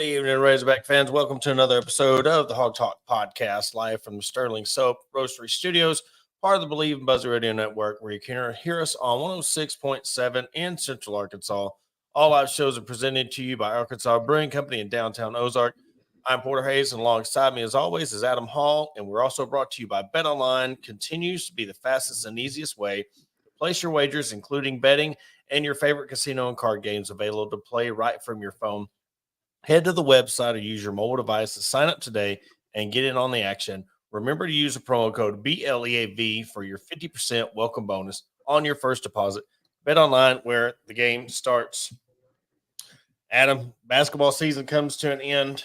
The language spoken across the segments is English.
Good evening, Razorback fans. Welcome to another episode of the Hog Talk Podcast, live from the Sterling Soap Roastery Studios, part of the Believe in Buzzer Radio Network, where you can hear us on 106.7 in Central Arkansas. All live shows are presented to you by Arkansas Brewing Company in downtown Ozark. I'm Porter Hayes, and alongside me, as always, is Adam Hall, and we're also brought to you by BetOnline. Continues to be the fastest and easiest way to place your wagers, including betting and your favorite casino and card games, available to play right from your phone. Head to the website or use your mobile device to sign up today and get in on the action. Remember to use the promo code BLEAV for your 50% welcome bonus on your first deposit. Bet online where the game starts. Adam, basketball season comes to an end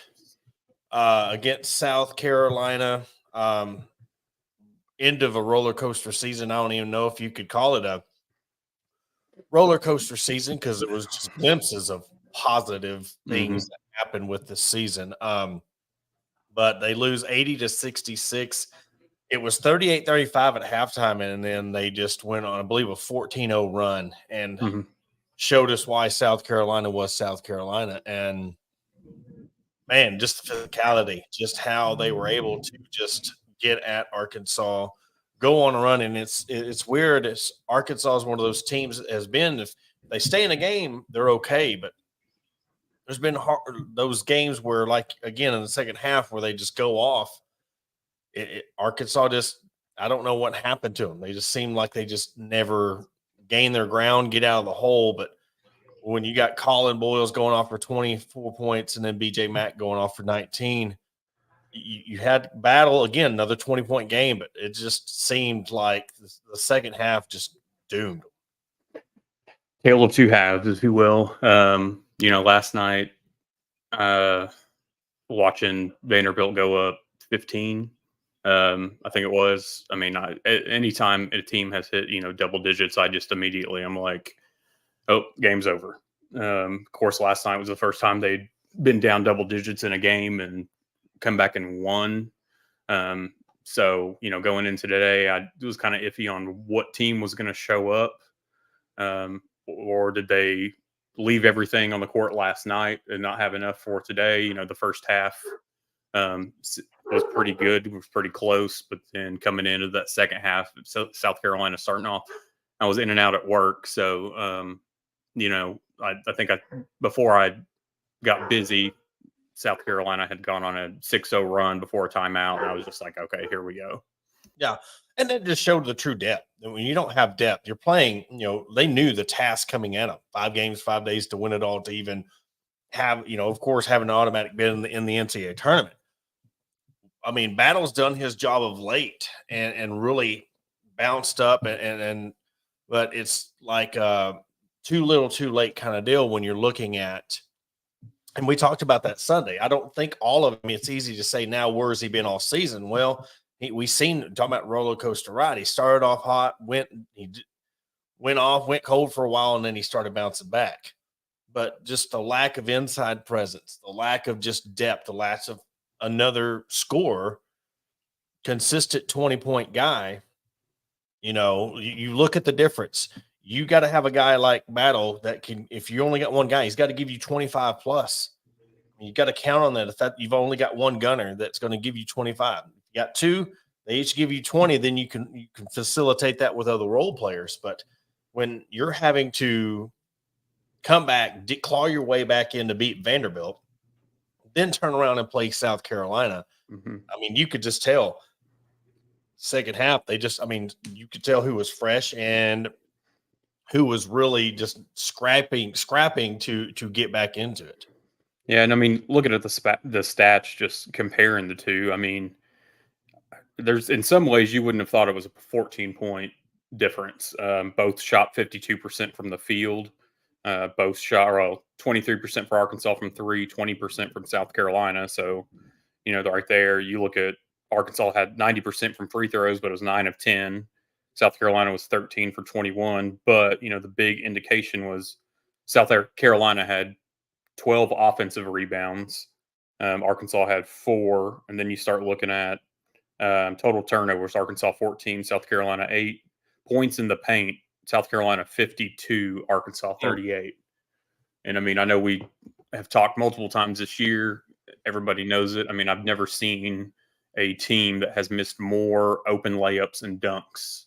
against South Carolina. End of a roller coaster season. I don't even know if you could call it a roller coaster season because it was just glimpses of positive things that happened with this season. But they lose 80-66. It was 38-35 at halftime, and then they just went on, I believe, a 14-0 run and showed us why South Carolina was South Carolina. And, man, just the physicality, just how they were able to just get at Arkansas, go on a run. And it's weird. Arkansas is one of those teams that has been, if they stay in a game, they're okay, but there's been those games where, like, again, in the second half where they just go off. Arkansas just, I don't know what happened to them. They just seem like they just never gain their ground, get out of the hole. But when you got Colin Boyles going off for 24 points and then BJ Mack going off for 19, you had battle again, another 20-point game, but it just seemed like the second half just doomed. Tale of two halves, if you will. Last night, watching Vanderbilt go up 15, I think it was. I mean, anytime a team has hit, double digits, I'm like, oh, game's over. Of course, last night was the first time they'd been down double digits in a game and come back and won. So, going into today, I was kind of iffy on what team was going to show up. Or did they leave everything on the court last night and not have enough for today? The first half was pretty good. It was pretty close. But then coming into that second half, South Carolina starting off, I was in and out at work. So, I think before I got busy, South Carolina had gone on a 6-0 run before a timeout. And I was just like, okay, here we go. Yeah. And that just showed the true depth. And when you don't have depth, you're playing, they knew the task coming at them. 5 games, 5 days to win it all, to even have, of course, have an automatic bid in the NCAA tournament. I mean, Battle's done his job of late and really bounced up. But it's like too little, too late kind of deal when you're looking at, and we talked about that Sunday. I don't think all of them, it's easy to say now, where has he been all season? Well, we seen, talking about roller coaster ride. He started off hot, went cold for a while, and then he started bouncing back. But just the lack of inside presence, the lack of just depth, the lack of another scorer, consistent 20-point guy. You look at the difference. You got to have a guy like Battle that can, if you only got one guy, he's got to give you 25 plus. You got to count on that. If you've only got one gunner that's going to give you 25. You got 2, they each give you 20, then you can facilitate that with other role players. But when you're having to come back, claw your way back in to beat Vanderbilt, then turn around and play South Carolina, I mean, you could just tell second half, you could tell who was fresh and who was really just scrapping to get back into it. Yeah, and I mean, looking at the stats, just comparing the two, I mean, there's, in some ways you wouldn't have thought it was a 14-point difference. Both shot 52% from the field. Both shot 23% for Arkansas from 3, 20% from South Carolina. So, right there, you look at Arkansas had 90% from free throws, but it was 9 of 10. South Carolina was 13 for 21. But, the big indication was South Carolina had 12 offensive rebounds. Arkansas had 4. And then you start looking at total turnovers. Arkansas 14, South Carolina 8. Points in the paint, South Carolina 52, Arkansas 38. And I mean, I know we have talked multiple times this year. Everybody knows it. I mean, I've never seen a team that has missed more open layups and dunks.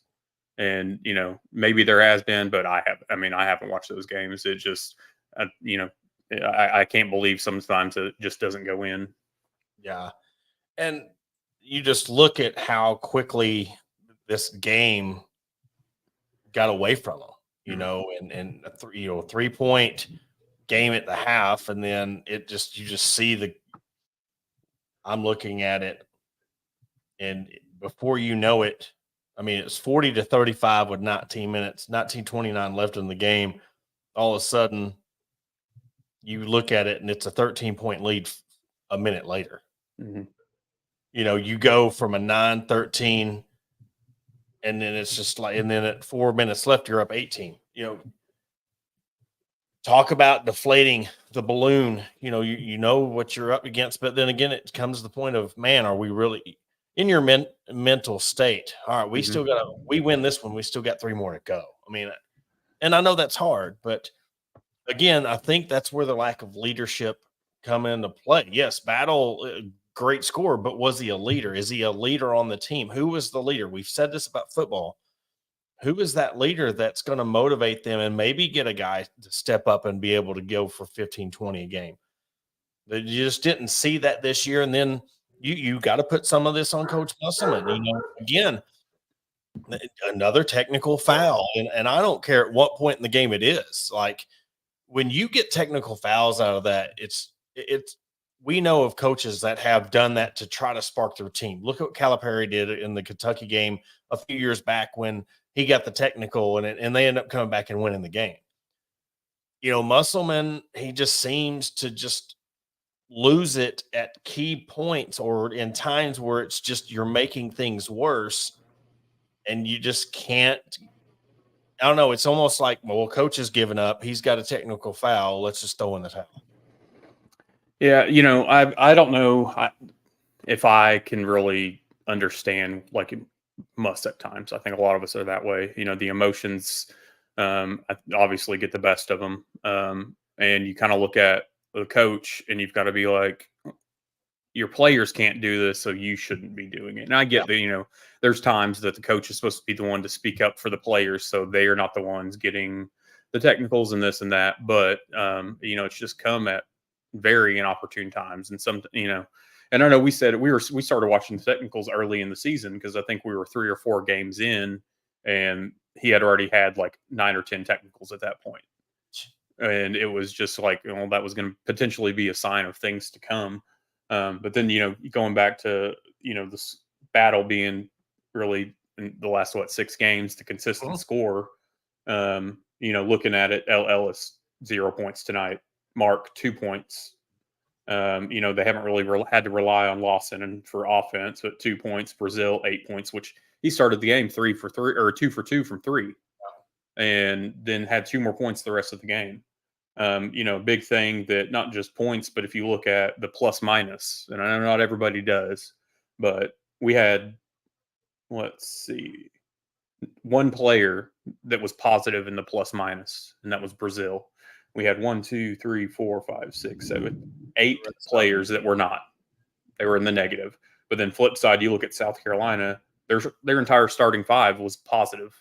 And, maybe there has been, but I haven't watched those games. It just, I can't believe sometimes it just doesn't go in. Yeah. And you just look at how quickly this game got away from them, and a 3-point game at the half. And then you just see I'm looking at it, and before you know it, I mean, it's 40-35 with 19 minutes, 19:29 left in the game. All of a sudden, you look at it and it's a 13-point lead a minute later. Mm-hmm. You go from a 9-13, and then it's just like, and then at 4 minutes left, you're up 18. Talk about deflating the balloon. You know what you're up against, but then again, it comes to the point of, man, are we really in your mental state? All right, we still got we win this one. We still got 3 more to go. I mean, and I know that's hard, but again, I think that's where the lack of leadership come into play. Yes, Battle, great score, but was he a leader? Is he a leader on the team? Who was the leader? We've said this about football. Who is that leader that's going to motivate them and maybe get a guy to step up and be able to go for 15, 20 a game? You just didn't see that this year. And then you got to put some of this on Coach Musselman. Again, another technical foul. And I don't care at what point in the game it is. Like, when you get technical fouls out of that, it's we know of coaches that have done that to try to spark their team. Look at what Calipari did in the Kentucky game a few years back when he got the technical and they end up coming back and winning the game. Musselman, he just seems to just lose it at key points or in times where it's just you're making things worse and you just can't. I don't know. It's almost like, well, coach has given up. He's got a technical foul. Let's just throw in the towel. Yeah, I don't know if I can really understand, like it must at times. I think a lot of us are that way. The emotions obviously get the best of them. And you kind of look at the coach and you've got to be like, your players can't do this, so you shouldn't be doing it. And I get that, there's times that the coach is supposed to be the one to speak up for the players, so they are not the ones getting the technicals and this and that. But, it's just come at very inopportune times. And and I know we said we started watching the technicals early in the season because I think we were 3 or 4 games in and he had already had like 9 or 10 technicals at that point. And it was just like, that was going to potentially be a sign of things to come. But then, going back to, this battle being really in the last, 6 games, the consistent score, looking at it, Ellis, 0 points tonight, Mark, 2 points. They haven't really had to rely on Lawson and for offense, but 2 points, Brazil, 8 points, which he started the game 3 for 3 or 2 for 2 from 3 and then had 2 more points the rest of the game. Big thing that not just points, but if you look at the plus minus, and I know not everybody does, but we had, let's see, 1 player that was positive in the plus minus, and that was Brazil. We had 1, 2, 3, 4, 5, 6, 7, 8 players that were not. They were in the negative. But then flip side, you look at South Carolina, their entire starting 5 was positive.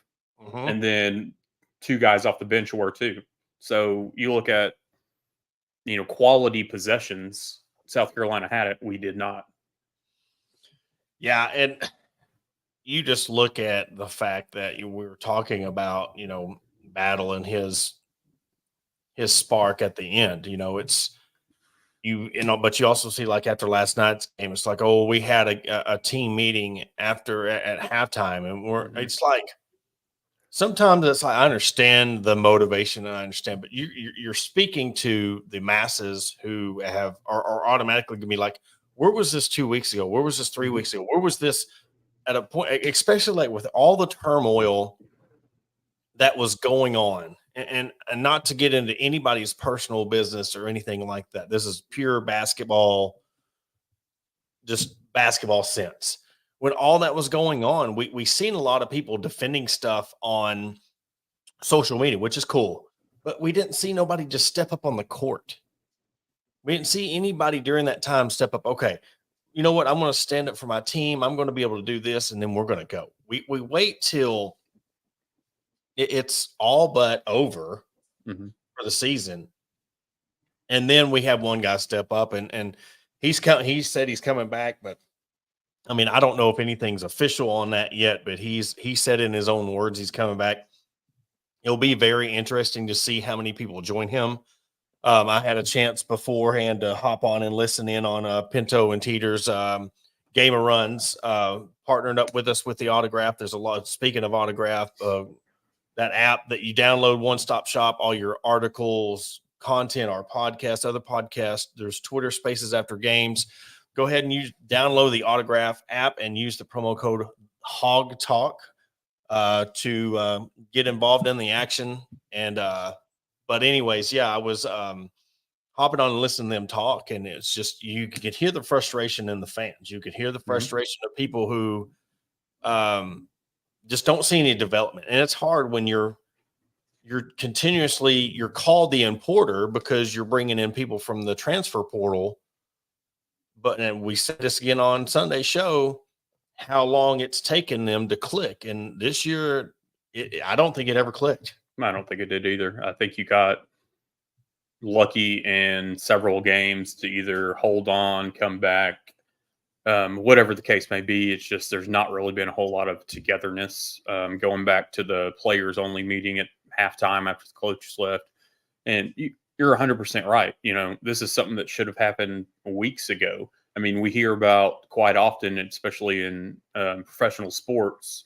And then 2 guys off the bench were too. So you look at, quality possessions, South Carolina had it. We did not. Yeah. And you just look at the fact that we were talking about, Battle and his spark at the end. It's but you also see, like, after last night's game, it's like, oh, we had a team meeting at halftime, and it's like, sometimes it's like, I understand the motivation and I understand, but you're speaking to the masses who are automatically going to be like, where was this 2 weeks ago? Where was this 3 weeks ago? Where was this at a point, especially like with all the turmoil that was going on, and not to get into anybody's personal business or anything like that. This is pure basketball, just basketball sense. When all that was going on, we seen a lot of people defending stuff on social media, which is cool, but we didn't see nobody just step up on the court. We didn't see anybody during that time step up. Okay, you know what? I'm going to stand up for my team. I'm going to be able to do this, and then we're going to go. We wait till it's all but over Mm-hmm. for the season, and then we have one guy step up, and he's come. He said he's coming back, but I mean, I don't know if anything's official on that yet. But he said in his own words he's coming back. It'll be very interesting to see how many people join him. I had a chance beforehand to hop on and listen in on Pinto and Teeter's Game of Runs, partnered up with us with the autograph. There's a lot. Speaking of autograph, that app that you download, One Stop Shop, all your articles, content, our podcast, other podcasts. There's Twitter Spaces after games. Go ahead and download the autograph app and use the promo code Hog Talk to get involved in the action. And but anyways, yeah, I was hopping on and listening to them talk, and it's just you could hear the frustration in the fans. You could hear the frustration of people who just don't see any development. And it's hard when you're called the importer because you're bringing in people from the transfer portal. But and we said this again on Sunday's show, how long it's taken them to click. And this year, I don't think it ever clicked. I don't think it did either. I think you got lucky in several games to either hold on, come back, whatever the case may be. It's just there's not really been a whole lot of togetherness. Going back to the players only meeting at halftime after the coaches left, and you're 100% right. You know, this is something that should have happened weeks ago. I mean, we hear about quite often, especially in professional sports,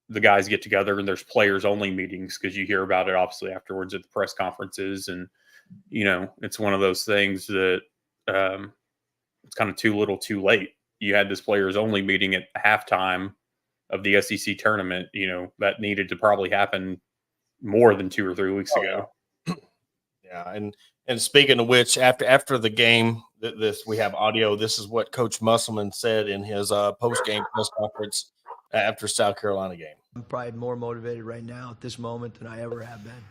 the guys get together and there's players only meetings because you hear about it obviously afterwards at the press conferences. And, you know, it's one of those things that it's kind of too little too late. You had this players only meeting at halftime of the SEC tournament, you know, that needed to probably happen more than 2 or 3 weeks ago. Yeah. And speaking of which, after the game, we have audio. This is what Coach Musselman said in his post-game press conference after South Carolina game. I'm probably more motivated right now at this moment than I ever have been.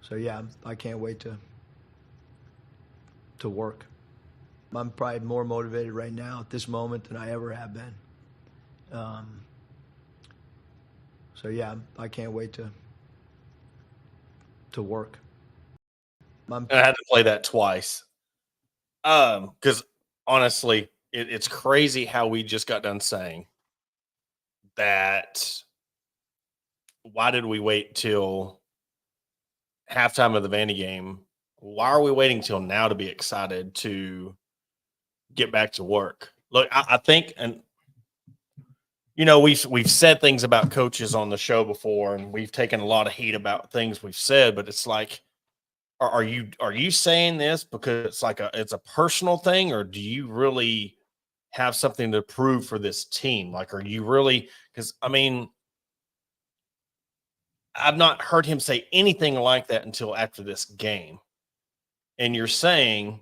So yeah, I can't wait to work. I'm probably more motivated right now at this moment than I ever have been. So yeah, I can't wait to work. I had to play that twice. Because honestly, it's crazy how we just got done saying that. Why did we wait till halftime of the Vandy game? Why are we waiting till now to be excited to get back to work? Look, I think, and you know, we've said things about coaches on the show before, and we've taken a lot of heat about things we've said, but it's like, are you saying this because it's like it's a personal thing, or do you really have something to prove for this team? Like, are you really? Because I mean, I've not heard him say anything like that until after this game. And you're saying,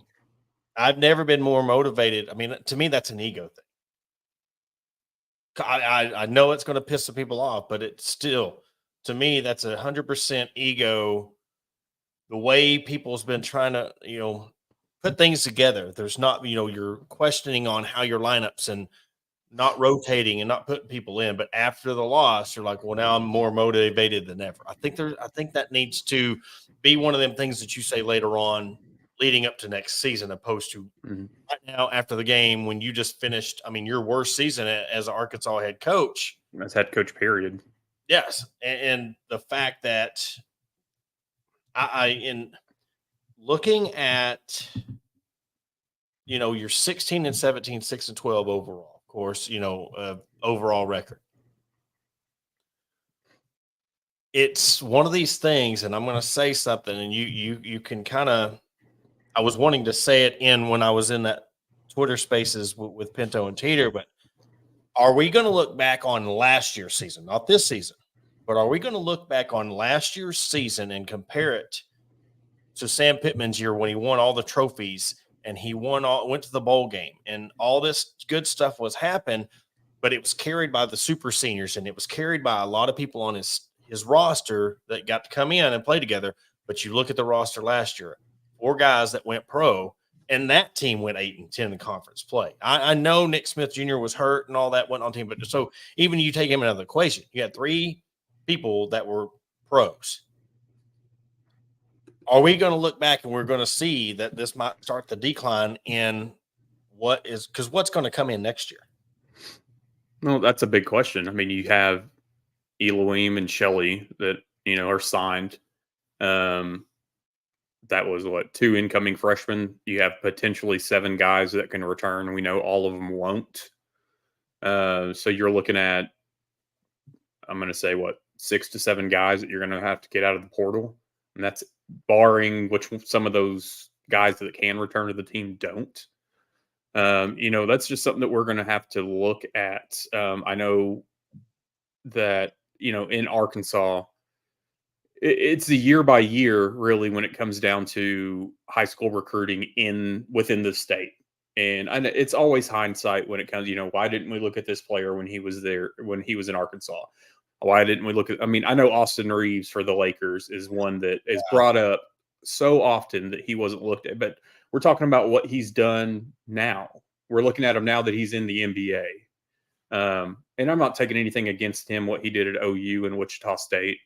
I've never been more motivated. I mean, to me, that's an ego thing. I know it's going to piss some people off, but it's still, to me, that's 100% ego. The way people's been trying to, you know, put things together. There's not, you know, you're questioning on how your lineups and not rotating and not putting people in. But after the loss, you're like, well, now I'm more motivated than ever. I think that needs to be one of them things that you say later on, leading up to next season, opposed to right now after the game when you just finished. I mean, your worst season as an Arkansas head coach. As head coach, period. Yes, and the fact that in looking at, you know, you're 16-17, 6-12 overall. Of course, you know, overall record. It's one of these things, and I'm going to say something, and you can kind of. I was wanting to say it when I was in that Twitter Spaces with Pinto and Teeter, but are we going to look back on last year's season, not this season, but are we going to look back on last year's season and compare it to Sam Pittman's year when he won all the trophies and he went to the bowl game and all this good stuff was happening, but it was carried by the super seniors and it was carried by a lot of people on his roster that got to come in and play together. But you look at the roster last year, 4 guys that went pro, and that team went 8-10 in conference play. I know Nick Smith Jr. was hurt and all that went on team, but so even you take him out of the equation, you had 3 people that were pros. Are we going to look back and we're going to see that this might start the decline in because what's going to come in next year? Well, that's a big question. I mean, you have Elohim and Shelley that, are signed. That was 2 incoming freshmen. You have potentially 7 guys that can return. We know all of them won't. So you're looking at, I'm going to say 6 to 7 guys that you're going to have to get out of the portal. And that's barring which some of those guys that can return to the team don't. That's just something that we're going to have to look at. I know that, in Arkansas, it's the year by year, really, when it comes down to high school recruiting within the state. And it's always hindsight when it comes, why didn't we look at this player when he was there, when he was in Arkansas? Why didn't we look at, I know Austin Reeves for the Lakers is one that is brought up so often that he wasn't looked at, but we're talking about what he's done now. We're looking at him now that he's in the NBA. And I'm not taking anything against him, what he did at OU and Wichita State.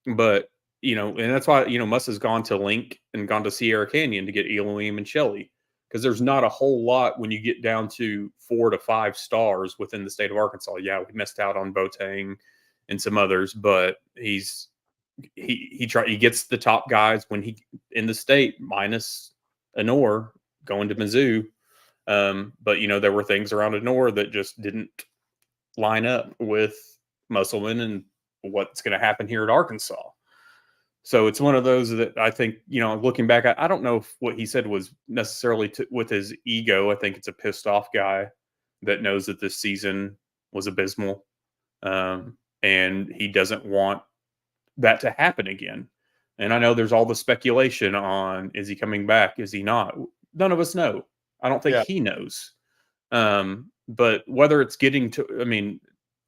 But, and that's why, Muss has gone to Link and gone to Sierra Canyon to get Elohim and Shelley, because there's not a whole lot when you get down to 4 to 5 stars within the state of Arkansas. Yeah, we missed out on Boateng and some others, but he gets the top guys when he in the state, minus Honor going to Mizzou. But there were things around Honor that just didn't line up with Musselman and what's going to happen here at Arkansas. So it's one of those that I think, looking back, I don't know if what he said was necessarily with his ego. I think it's a pissed off guy that knows that this season was abysmal. And he doesn't want that to happen again. And I know there's all the speculation on, is he coming back? Is he not? None of us know. I don't think he knows. But whether it's getting to,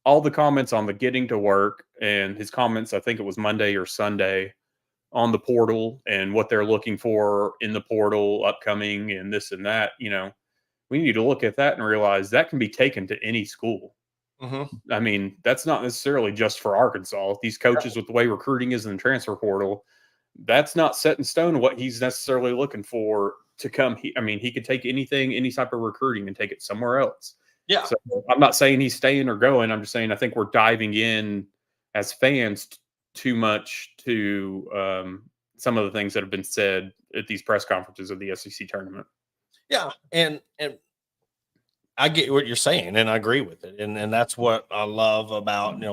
all the comments on the getting to work and his comments, I think it was Monday or Sunday, on the portal and what they're looking for in the portal upcoming and this and that, we need to look at that and realize that can be taken to any school. Mm-hmm. That's not necessarily just for Arkansas. These coaches, with the way recruiting is in the transfer portal, that's not set in stone what he's necessarily looking for to come. He could take anything, any type of recruiting and take it somewhere else. Yeah. So I'm not saying he's staying or going. I'm just saying I think we're diving in as fans too much to some of the things that have been said at these press conferences of the SEC tournament. Yeah, and I get what you're saying, and I agree with it, and that's what I love about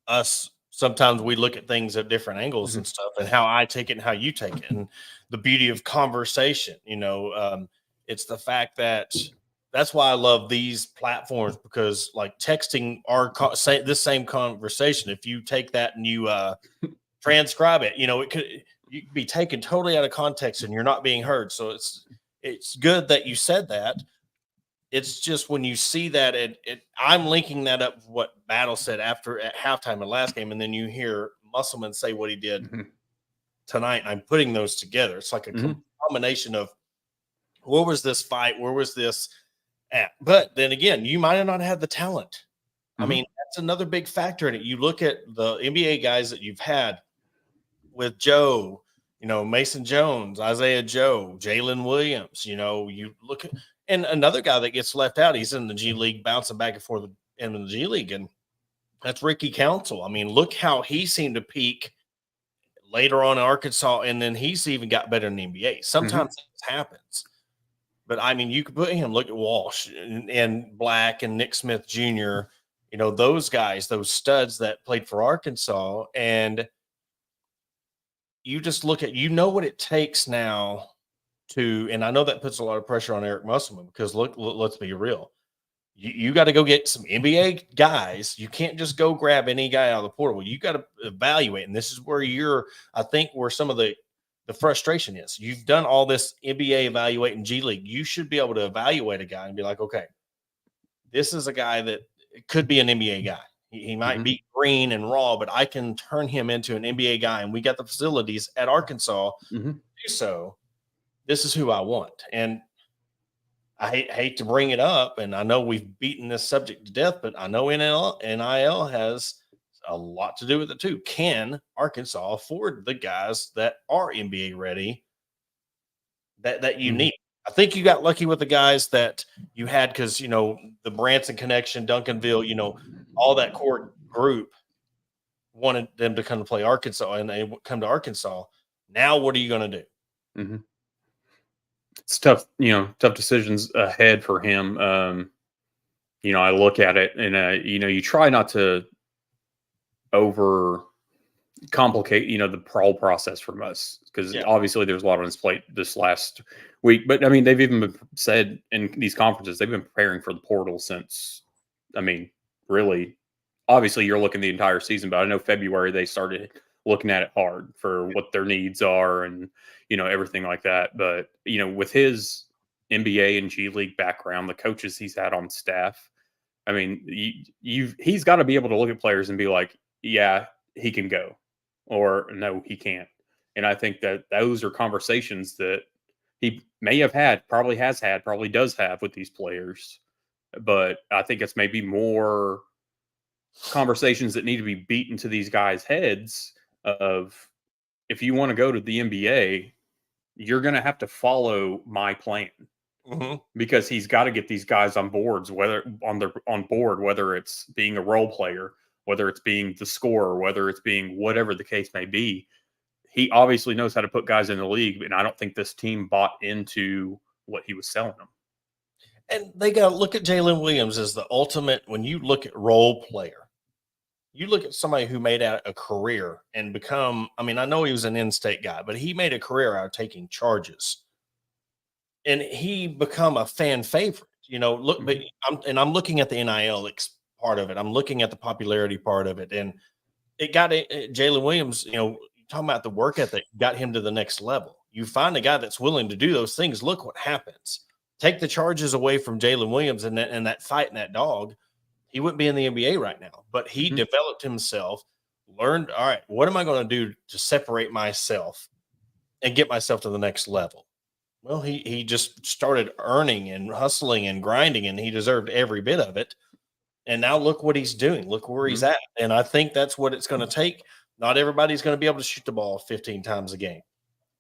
us. Sometimes we look at things at different angles and stuff, and how I take it and how you take it, and the beauty of conversation. It's the fact that that's why I love these platforms, because like texting this same conversation, if you take that and you transcribe it, you could be taken totally out of context and you're not being heard. So it's good that you said that. It's just when you see that, I'm linking that up with what Battle said at halftime of the last game, and then you hear Musselman say what he did tonight. I'm putting those together. It's like a combination of where was this fight, where was this at? But then again, you might have not had the talent. That's another big factor in it. You look at the NBA guys that you've had with Joe, Mason Jones, Isaiah Joe, Jalen Williams. You look at. And another guy that gets left out, he's in the G League, bouncing back and forth in the G League, and that's Ricky Council. Look how he seemed to peak later on in Arkansas, and then he's even got better in the NBA. Sometimes it happens. But, you could put him, look at Walsh and Black and Nick Smith Jr., those guys, those studs that played for Arkansas, and you just look at, what it takes now and I know that puts a lot of pressure on Eric Musselman, because let's be real. You got to go get some NBA guys. You can't just go grab any guy out of the portal. You got to evaluate. And this is where I think where some of the frustration is. You've done all this NBA evaluating G League. You should be able to evaluate a guy and be like, okay, this is a guy that could be an NBA guy. He might be green and raw, but I can turn him into an NBA guy, and we got the facilities at Arkansas to do so. This is who I want. And I hate to bring it up, and I know we've beaten this subject to death, but I know NIL has a lot to do with it too. Can Arkansas afford the guys that are NBA ready that you need? I think you got lucky with the guys that you had because, the Branson connection, Duncanville, all that core group wanted them to come to play Arkansas, and they come to Arkansas. Now, what are you going to do? It's tough, tough decisions ahead for him. I look at it and, you try not to over complicate, the whole process from us, because obviously there's a lot on his plate this last week. But I mean, they've even been said in these conferences, they've been preparing for the portal since, really, obviously you're looking the entire season, but I know February they started looking at it hard for what their needs are and, everything like that. But, with his NBA and G League background, the coaches he's had on staff, he's got to be able to look at players and be like, yeah, he can go, or no, he can't. And I think that those are conversations that he may have had, probably has had, probably does have with these players. But I think it's maybe more conversations that need to be beaten to these guys' heads of, if you want to go to the NBA, you're going to have to follow my plan, because he's got to get these guys on boards, whether it's being a role player, whether it's being the scorer, whether it's being whatever the case may be. He obviously knows how to put guys in the league, and I don't think this team bought into what he was selling them. And they got to look at Jalen Williams as the ultimate. When you look at role player, you look at somebody who made out a career and become, I know he was an in-state guy, but he made a career out of taking charges. And he become a fan favorite, but I'm looking at the NIL part of it. I'm looking at the popularity part of it. And it got Jalen Williams, talking about the work ethic, got him to the next level. You find a guy that's willing to do those things. Look what happens. Take the charges away from Jalen Williams and that fight and that dog. He wouldn't be in the NBA right now, but he developed himself, learned, all right, what am I going to do to separate myself and get myself to the next level? Well, he just started earning and hustling and grinding, and he deserved every bit of it. And now look what he's doing. Look where he's at. And I think that's what it's going to take. Not everybody's going to be able to shoot the ball 15 times a game,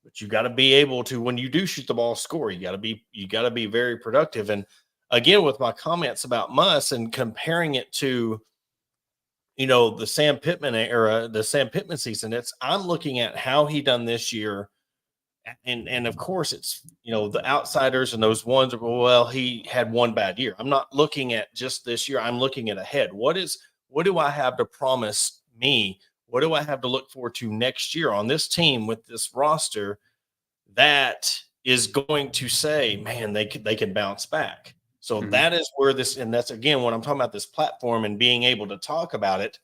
but you got to be able to, when you do shoot the ball, score. You got to be very productive. And again, with my comments about Muss and comparing it to, the Sam Pittman era, the Sam Pittman season, I'm looking at how he done this year. And of course it's, the outsiders and those ones, well, he had one bad year. I'm not looking at just this year. I'm looking at ahead. What do I have to promise me? What do I have to look forward to next year on this team with this roster that is going to say, man, they can bounce back. So that is where and that's again, when I'm talking about this platform and being able to talk about it,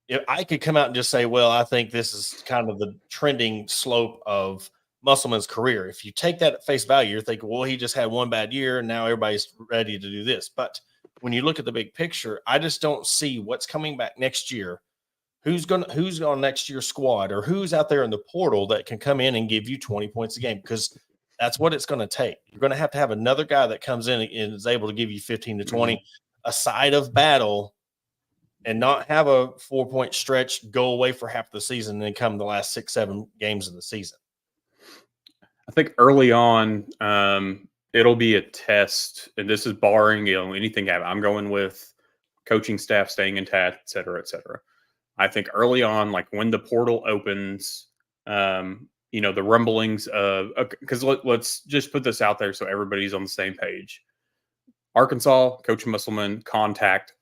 if I could come out and just say, well, I think this is kind of the trending slope of Musselman's career. If you take that at face value, you're thinking, well, he just had one bad year and now everybody's ready to do this. But when you look at the big picture, I just don't see what's coming back next year. Who's on next year's squad, or who's out there in the portal that can come in and give you 20 points a game? Because that's what it's going to take. You're going to have another guy that comes in and is able to give you 15 to 20, a side of battle, and not have a 4-point stretch, go away for half the season, and then come the last 6-7 games of the season. I think early on, it'll be a test, and this is barring anything happen. I'm going with coaching staff staying intact, et cetera, et cetera. I think early on, like when the portal opens, the rumblings of, because let's just put this out there so everybody's on the same page. Arkansas, Coach Musselman, contact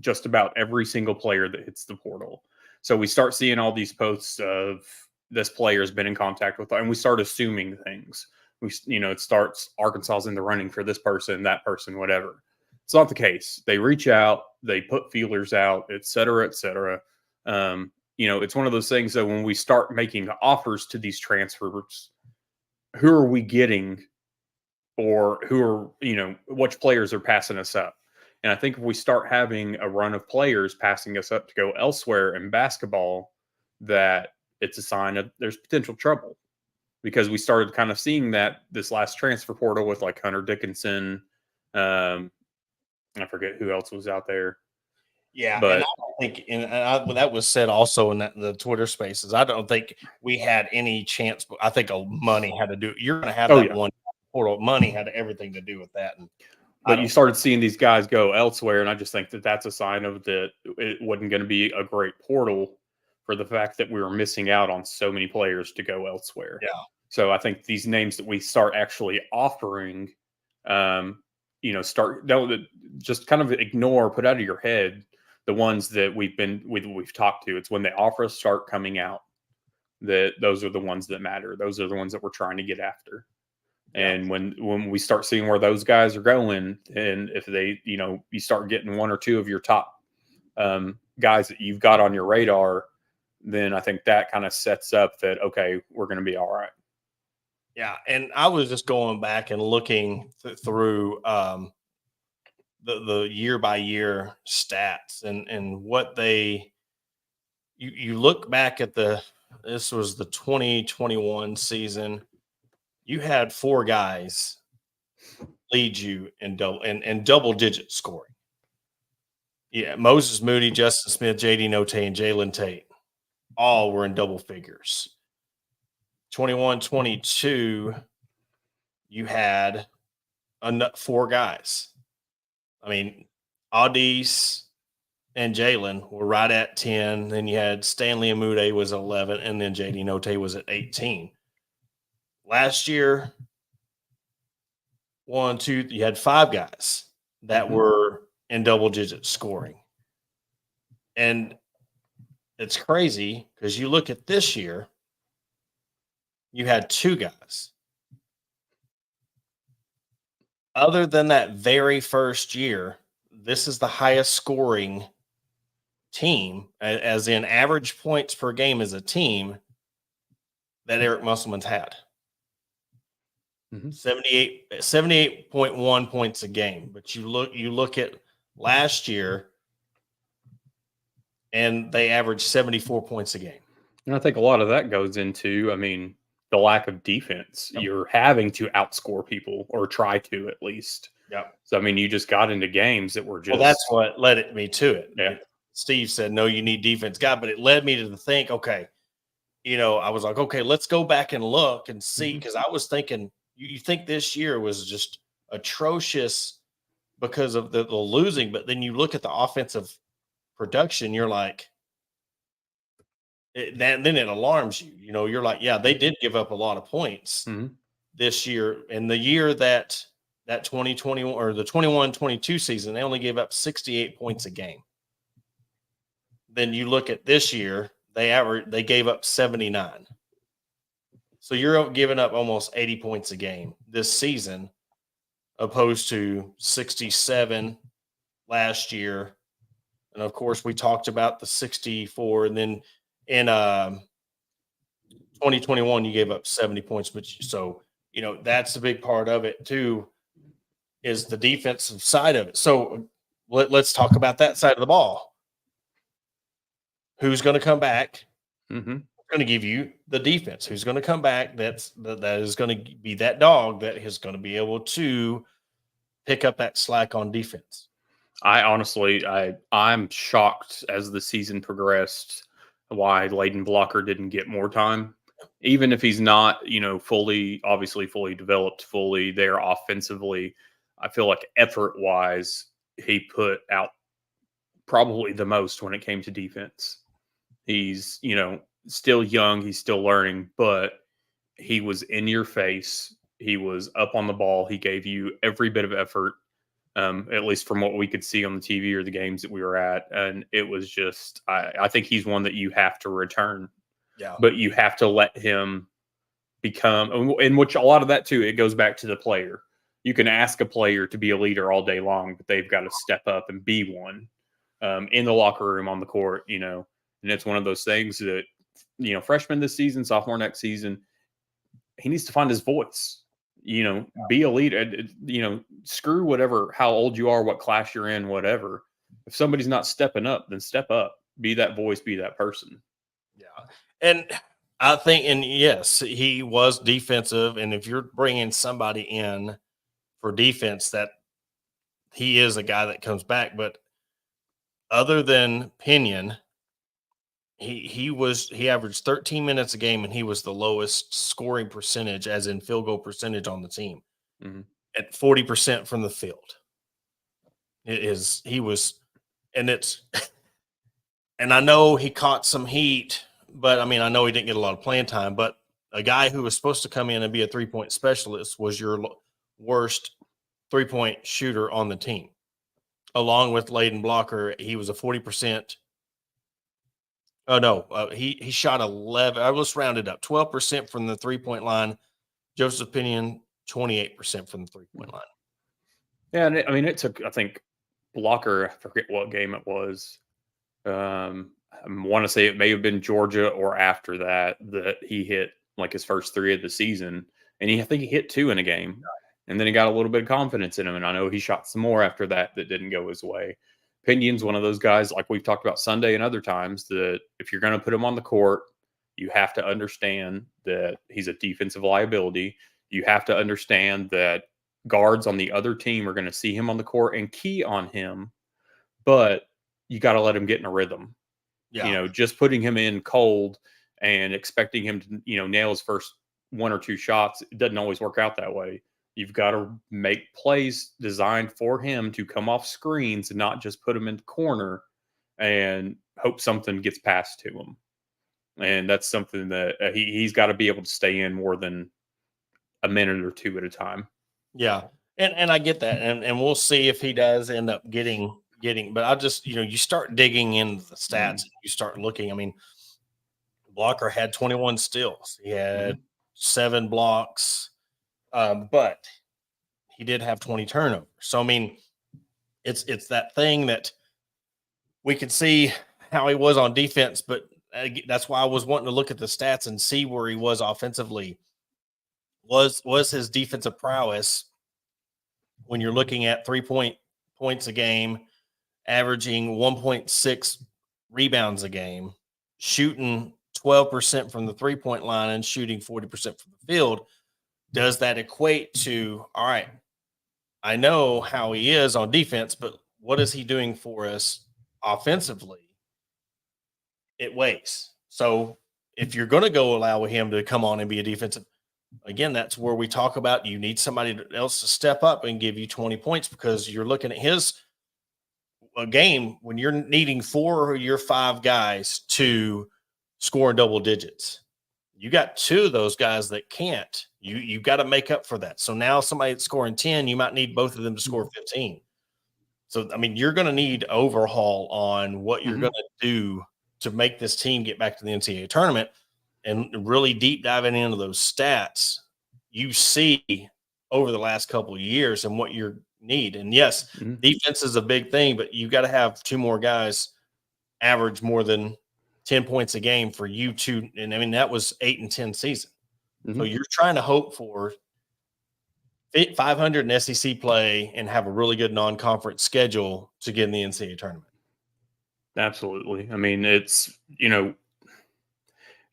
just about every single player that hits the portal. So we start seeing all these posts of this player has been in contact with, and we start assuming things. It starts Arkansas's in the running for this person, that person, whatever. It's not the case. They reach out, they put feelers out, et cetera, et cetera. It's one of those things that when we start making offers to these transfers, who are we getting, or who are, which players are passing us up? And I think if we start having a run of players passing us up to go elsewhere in basketball, that it's a sign of there's potential trouble, because we started kind of seeing that this last transfer portal with like Hunter Dickinson. I forget who else was out there. Yeah, But and I don't think, that was said also in the Twitter Spaces. I don't think we had any chance, but I think money had to do. You're going to have that one portal. Money had everything to do with that, but you started seeing these guys go elsewhere, and I just think that that's a sign of that it wasn't going to be a great portal for the fact that we were missing out on so many players to go elsewhere. Yeah. So I think these names that we start actually offering, don't just kind of ignore, put out of your head the ones that we've talked to. It's when the offers start coming out that those are the ones that matter. Those are the ones that we're trying to get after. And when we start seeing where those guys are going, and if they, you start getting one or two of your top guys that you've got on your radar, then I think that kind of sets up that, okay, we're going to be all right. Yeah. And I was just going back and looking through the year by year stats and what you look back at this was the 2021 season. You had 4 guys lead you in double digit scoring. Yeah, Moses Moody, Justin Smith, JD Note, and Jalen Tate all were in double figures. 21-22, you had 4 guys. I mean, Audis and Jalen were right at 10. Then you had Stanley Amude was 11, and then JD Note was at 18. Last year, you had 5 guys that were in double digit scoring. And it's crazy because you look at this year, you had 2 guys. Other than that very first year, this is the highest scoring team, as in average points per game as a team, that Eric Musselman's had. 78.1 points a game. But you look at last year, and they averaged 74 points a game. And I think a lot of that goes into, the lack of defense. Yep. You're having to outscore people, or try to at least. Yeah. So you just got into games that were just. Well, that's what led me to it. Yeah. Steve said, "No, you need defense, guy," but it led me to think, okay, I was like, okay, let's go back and look and see, because I was thinking, you think this year was just atrocious because of the losing, but then you look at the offensive production, you're like, then it alarms you. You're like, yeah, they did give up a lot of points this year. And the year that 2021 or the 21-22 season, they only gave up 68 points a game. Then you look at this year, they gave up 79. So you're giving up almost 80 points a game this season, opposed to 67 last year. And of course, we talked about the 64, and then in 2021, you gave up 70 points. But that's a big part of it too, is the defensive side of it. So let's talk about that side of the ball. Who's going to come back? Going to give you the defense. Who's going to come back? That is going to be that dog that is going to be able to pick up that slack on defense. I'm shocked as the season progressed why Layden Blocker didn't get more time, even if he's not, fully developed, fully there offensively. I feel like effort wise, he put out probably the most when it came to defense. He's, still young, he's still learning, but he was in your face. He was up on the ball. He gave you every bit of effort, at least from what we could see on the TV or the games that we were at. And it was just, I think he's one that you have to return. Yeah. But you have to let him become, in which a lot of that too, it goes back to the player. You can ask a player to be a leader all day long, but they've got to step up and be one in the locker room, on the court, and it's one of those things that, freshman this season, sophomore next season, he needs to find his voice. be elite. Screw whatever, how old you are, what class you're in, whatever. If somebody's not stepping up, then step up. Be that voice, be that person. Yeah. And I think, and yes, he was defensive. And if you're bringing somebody in for defense, that he is a guy that comes back. But other than Pinion, he averaged 13 minutes a game, and he was the lowest scoring percentage, as in field goal percentage, on the team at 40% from the field. And I know he caught some heat, but I mean, I know he didn't get a lot of playing time, but a guy who was supposed to come in and be a 3-point specialist was your worst 3-point shooter on the team. Along with Layden Blocker, he was a 40%. Oh no, he shot 11. I was rounded up 12% from the 3-point line. Joseph Pinion 28% from the 3-point line. Yeah, and I mean, it took, I think, Blocker, I forget what game it was. I want to say it may have been Georgia or after that he hit like his first 3 of the season, and I think he hit 2 in a game, and then he got a little bit of confidence in him. And I know he shot some more after that didn't go his way. Pinion's one of those guys, like we've talked about Sunday and other times, that if you're going to put him on the court, you have to understand that he's a defensive liability. You have to understand that guards on the other team are going to see him on the court and key on him, but you got to let him get in a rhythm. Yeah. Just putting him in cold and expecting him to, nail his first 1 or 2 shots, it doesn't always work out that way. You've got to make plays designed for him to come off screens and not just put him in the corner and hope something gets passed to him. And that's something that he's got to be able to stay in more than a minute or 2 at a time. Yeah. And I get that. And we'll see if he does end up getting, but I just, you start digging into the stats and you start looking. I mean, Blocker had 21 steals. He had 7 blocks, but he did have 20 turnovers. So, I mean, it's that thing that we can see how he was on defense, but that's why I was wanting to look at the stats and see where he was offensively. Was his defensive prowess when you're looking at 3-points a game, averaging 1.6 rebounds a game, shooting 12% from the 3-point line and shooting 40% from the field. Does that equate to, all right, I know how he is on defense, but what is he doing for us offensively? It weighs. So if you're going to go allow him to come on and be a defensive, again, that's where we talk about you need somebody else to step up and give you 20 points, because you're looking at his game when you're needing 4 of your 5 guys to score in double digits. You got 2 of those guys that can't. You've got to make up for that. So now somebody that's scoring 10, you might need both of them to score 15. So, I mean, you're going to need overhaul on what you're going to do to make this team get back to the NCAA tournament, and really deep diving into those stats you see over the last couple of years and what you need. And yes, defense is a big thing, but you got to have 2 more guys average more than 10 points a game for you to, and I mean, that was 8 and 10 season. So you're trying to hope for 500 in SEC play and have a really good non-conference schedule to get in the NCAA tournament. Absolutely. I mean, it's,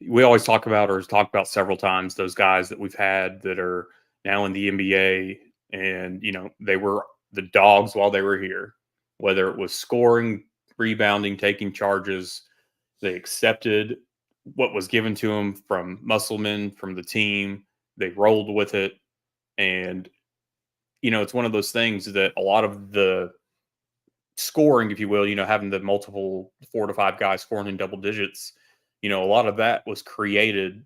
we always talk about, or talked about several times, those guys that we've had that are now in the NBA, and, they were the dogs while they were here, whether it was scoring, rebounding, taking charges. They accepted what was given to them from Musselman, from the team. They rolled with it. And, it's one of those things that a lot of the scoring, if you will, having the multiple 4 to 5 guys scoring in double digits, a lot of that was created,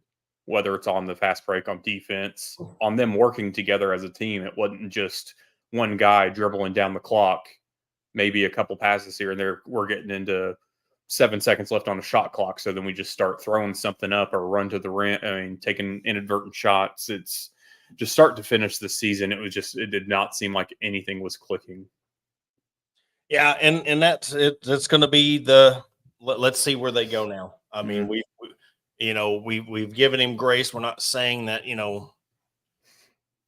whether it's on the fast break, on defense, on them working together as a team. It wasn't just one guy dribbling down the clock, maybe a couple passes here and there. We're getting into 7 seconds left on the shot clock, so then we just start throwing something up or run to the rim. I mean, taking inadvertent shots. It's just start to finish the season. It did not seem like anything was clicking. Yeah, and that's going to be let's see where they go now. I mean, we've given him grace. We're not saying that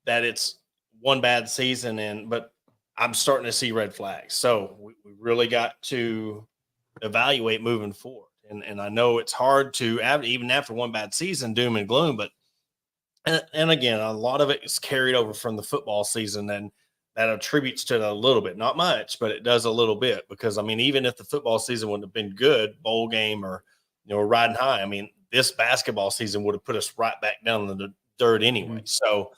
that it's one bad season, but I'm starting to see red flags. So we really got to evaluate moving forward. And I know it's hard to, even after one bad season, doom and gloom, but and again, a lot of it is carried over from the football season, and that attributes to it a little bit, not much, but it does a little bit. Because I mean, even if the football season wouldn't have been good, bowl game or riding high, I mean, this basketball season would have put us right back down in the dirt anyway. So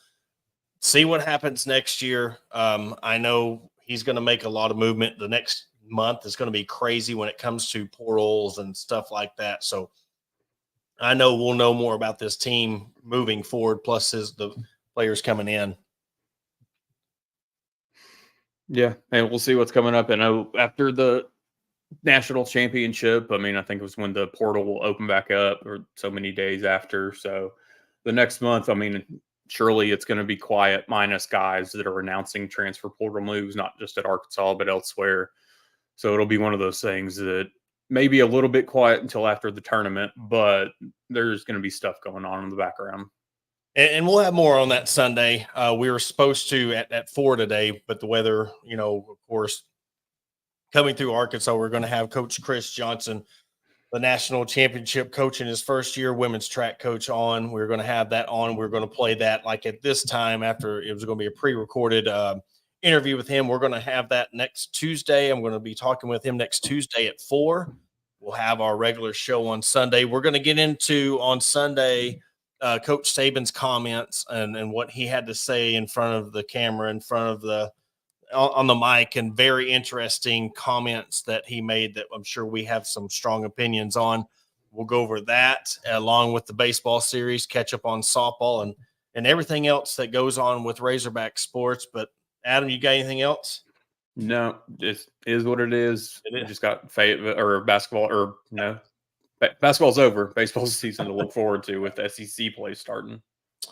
see what happens next year. I know he's going to make a lot of movement. The next month is going to be crazy when it comes to portals and stuff like that. So I know we'll know more about this team moving forward, plus the players coming in. Yeah, and we'll see what's coming up. And after the national championship, I mean, I think it was when the portal will open back up, or so many days after. So the next month, I mean, surely it's going to be quiet, minus guys that are announcing transfer portal moves, not just at Arkansas, but elsewhere. So it'll be one of those things that maybe a little bit quiet until after the tournament, but there's going to be stuff going on in the background. And we'll have more on that Sunday. We were supposed to at 4 today, but the weather, of course, coming through Arkansas, we're going to have Coach Chris Johnson, the national championship coach in his first year, women's track coach, on. We're going to have that on. We're going to play that like at this time after it was going to be a pre-recorded interview with him. We're going to have that next Tuesday. I'm going to be talking with him next Tuesday at 4. We'll have our regular show on Sunday. We're going to get into on Sunday Coach Saban's comments and what he had to say in front of the camera, in front of on the mic, and very interesting comments that he made that I'm sure we have some strong opinions on. We'll go over that along with the baseball series, catch up on softball and everything else that goes on with Razorback sports. But Adam, you got anything else? No, it is what it is. It just got basketball, or no, basketball's over. Baseball's season to look forward to with SEC play starting.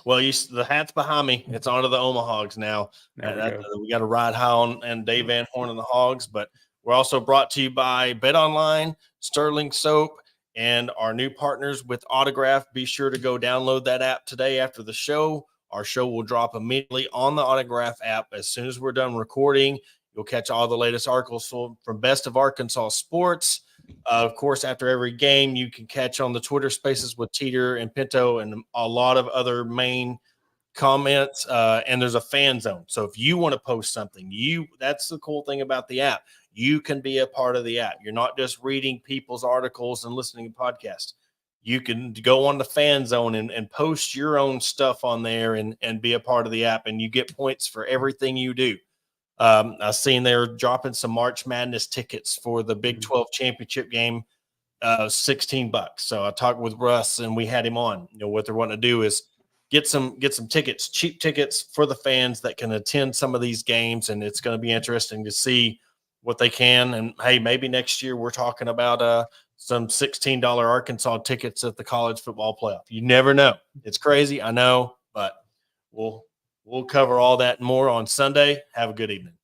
Well, the hat's behind me. It's on to the Hogs now. We got to ride high on and Dave Van Horn and the Hogs. But we're also brought to you by Bet Online, Sterling Soap, and our new partners with Autograph. Be sure to go download that app today after the show. Our show will drop immediately on the Autograph app as soon as we're done recording. You'll catch all the latest articles from Best of Arkansas Sports. Of course, after every game, you can catch on the Twitter Spaces with Teeter and Pinto and a lot of other main comments. And there's a fan zone. So if you want to post something, that's the cool thing about the app. You can be a part of the app. You're not just reading people's articles and listening to podcasts. You can go on the fan zone and post your own stuff on there and be a part of the app, and you get points for everything you do. I've seen they're dropping some March Madness tickets for the Big 12 championship game, $16. So I talked with Russ and we had him on. What they're wanting to do is get some tickets, cheap tickets for the fans that can attend some of these games. And it's going to be interesting to see what they can. And hey, maybe next year we're talking about some $16 Arkansas tickets at the college football playoff. You never know. It's crazy, I know, but we'll cover all that and more on Sunday. Have a good evening.